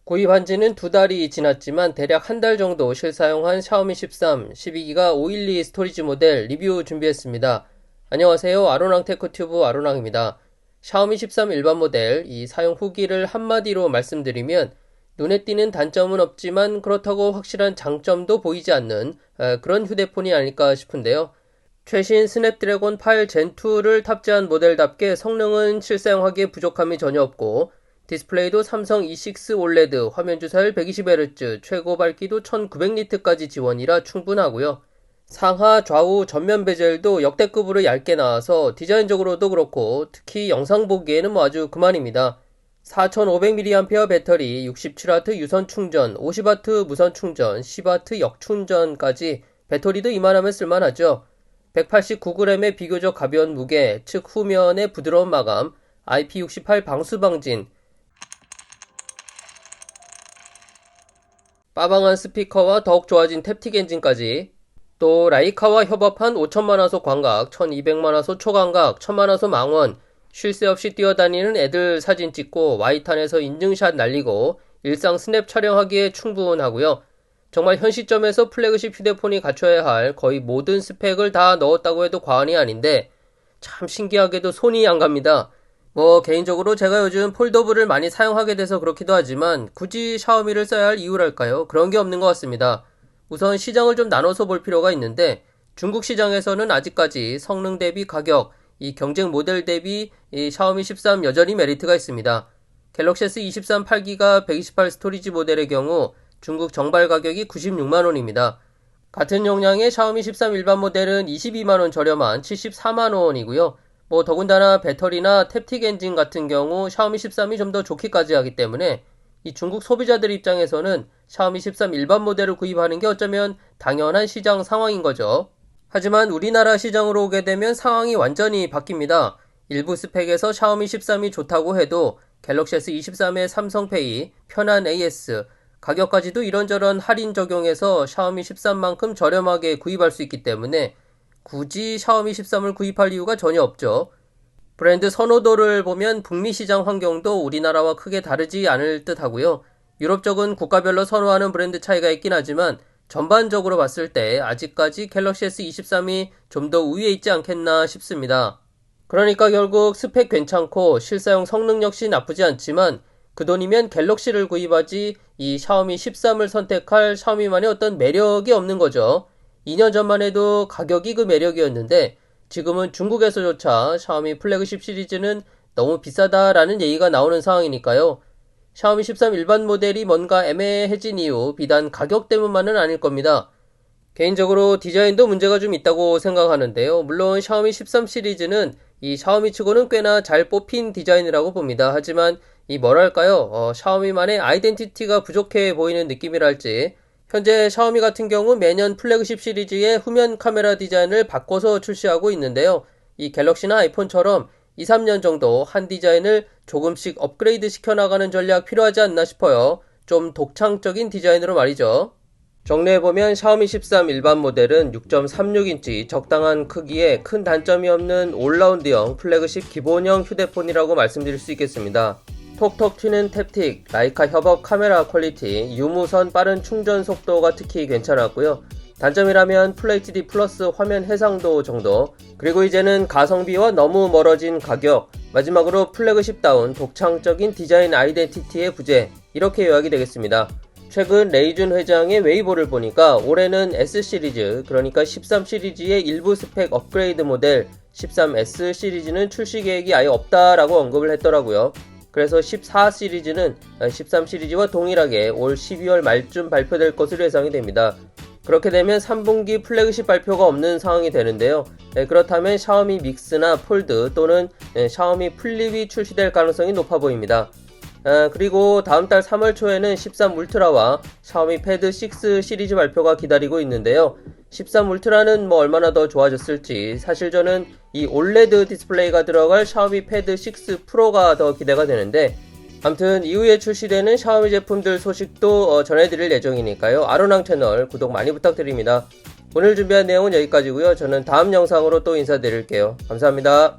구입한 지는 2달이 지났지만 대략 한 달 정도 실사용한 샤오미 13 12기가 512 스토리지 모델 리뷰 준비했습니다. 안녕하세요. 아로랑 테크튜브 아로랑입니다. 샤오미 13 일반 모델 이 사용 후기를 한마디로 말씀드리면 눈에 띄는 단점은 없지만 그렇다고 확실한 장점도 보이지 않는 그런 휴대폰이 아닐까 싶은데요. 최신 스냅드래곤 8 젠2를 탑재한 모델답게 성능은 실사용하기에 부족함이 전혀 없고 디스플레이도 삼성 E6 올레드, 화면 주사율 120Hz, 최고 밝기도 1900니트까지 지원이라 충분하고요. 상하, 좌우, 전면 베젤도 역대급으로 얇게 나와서 디자인적으로도 그렇고 특히 영상 보기에는 아주 그만입니다. 4500mAh 배터리, 67W 유선 충전, 50W 무선 충전, 10W 역충전까지 배터리도 이만하면 쓸만하죠. 189g의 비교적 가벼운 무게, 측 후면의 부드러운 마감, IP68 방수 방진, 빠방한 스피커와 더욱 좋아진 탭틱 엔진까지, 또 라이카와 협업한 5000만화소 광각, 1200만화소 초광각, 1000만화소 망원, 쉴 새 없이 뛰어다니는 애들 사진 찍고 Y탄에서 인증샷 날리고 일상 스냅 촬영하기에 충분하고요. 정말 현 시점에서 플래그십 휴대폰이 갖춰야 할 거의 모든 스펙을 다 넣었다고 해도 과언이 아닌데 참 신기하게도 손이 안 갑니다. 개인적으로 제가 요즘 폴더블을 많이 사용하게 돼서 그렇기도 하지만 굳이 샤오미를 써야 할 이유랄까요? 그런 게 없는 것 같습니다. 우선 시장을 좀 나눠서 볼 필요가 있는데 중국 시장에서는 아직까지 성능 대비 가격, 이 경쟁 모델 대비 이 샤오미 13 여전히 메리트가 있습니다. 갤럭시 S23 8기가 128 스토리지 모델의 경우 중국 정발 가격이 96만원입니다. 같은 용량의 샤오미 13 일반 모델은 22만원 저렴한 74만원이고요. 더군다나 배터리나 탭틱 엔진 같은 경우 샤오미 13이 좀 더 좋기까지 하기 때문에 이 중국 소비자들 입장에서는 샤오미 13 일반 모델을 구입하는 게 어쩌면 당연한 시장 상황인 거죠. 하지만 우리나라 시장으로 오게 되면 상황이 완전히 바뀝니다. 일부 스펙에서 샤오미 13이 좋다고 해도 갤럭시 S23의 삼성페이, 편한 AS, 가격까지도 이런저런 할인 적용해서 샤오미 13만큼 저렴하게 구입할 수 있기 때문에 굳이 샤오미 13을 구입할 이유가 전혀 없죠. 브랜드 선호도를 보면 북미 시장 환경도 우리나라와 크게 다르지 않을 듯 하고요. 유럽 쪽은 국가별로 선호하는 브랜드 차이가 있긴 하지만 전반적으로 봤을 때 아직까지 갤럭시 S23이 좀 더 우위에 있지 않겠나 싶습니다. 그러니까 결국 스펙 괜찮고 실사용 성능 역시 나쁘지 않지만 그 돈이면 갤럭시를 구입하지 이 샤오미 13을 선택할 샤오미만의 어떤 매력이 없는 거죠. 2년 전만 해도 가격이 그 매력이었는데 지금은 중국에서조차 샤오미 플래그십 시리즈는 너무 비싸다라는 얘기가 나오는 상황이니까요. 샤오미 13 일반 모델이 뭔가 애매해진 이유 비단 가격 때문만은 아닐 겁니다. 개인적으로 디자인도 문제가 좀 있다고 생각하는데요. 물론 샤오미 13 시리즈는 이 샤오미 치고는 꽤나 잘 뽑힌 디자인이라고 봅니다. 하지만 이 뭐랄까요, 샤오미만의 아이덴티티가 부족해 보이는 느낌이랄지 현재 샤오미 같은 경우 매년 플래그십 시리즈의 후면 카메라 디자인을 바꿔서 출시하고 있는데요. 이 갤럭시나 아이폰처럼 2, 3년 정도 한 디자인을 조금씩 업그레이드 시켜나가는 전략 필요하지 않나 싶어요. 좀 독창적인 디자인으로 말이죠. 정리해보면 샤오미 13 일반 모델은 6.36인치 적당한 크기에 큰 단점이 없는 올라운드형 플래그십 기본형 휴대폰이라고 말씀드릴 수 있겠습니다. 톡톡 튀는 탭틱, 라이카 협업 카메라 퀄리티, 유무선 빠른 충전 속도가 특히 괜찮았고요. 단점이라면 FHD 플러스 화면 해상도 정도, 그리고 이제는 가성비와 너무 멀어진 가격, 마지막으로 플래그십다운 독창적인 디자인 아이덴티티의 부재, 이렇게 요약이 되겠습니다. 최근 레이준 회장의 웨이보를 보니까 올해는 S시리즈, 그러니까 13 시리즈의 일부 스펙 업그레이드 모델 13S 시리즈는 출시 계획이 아예 없다라고 언급을 했더라고요. 그래서 14 시리즈는 13 시리즈와 동일하게 올 12월 말쯤 발표될 것으로 예상이 됩니다. 그렇게 되면 3분기 플래그십 발표가 없는 상황이 되는데요. 그렇다면 샤오미 믹스나 폴드 또는 샤오미 플립이 출시될 가능성이 높아 보입니다. 그리고 다음 달 3월 초에는 13 울트라와 샤오미 패드 6 시리즈 발표가 기다리고 있는데요. 13 울트라는 얼마나 더 좋아졌을지 사실 저는 이 올레드 디스플레이가 들어갈 샤오미 패드 6 프로가 더 기대가 되는데 아무튼 이후에 출시되는 샤오미 제품들 소식도 전해드릴 예정이니까요. 아로랑 채널 구독 많이 부탁드립니다. 오늘 준비한 내용은 여기까지고요. 저는 다음 영상으로 또 인사드릴게요. 감사합니다.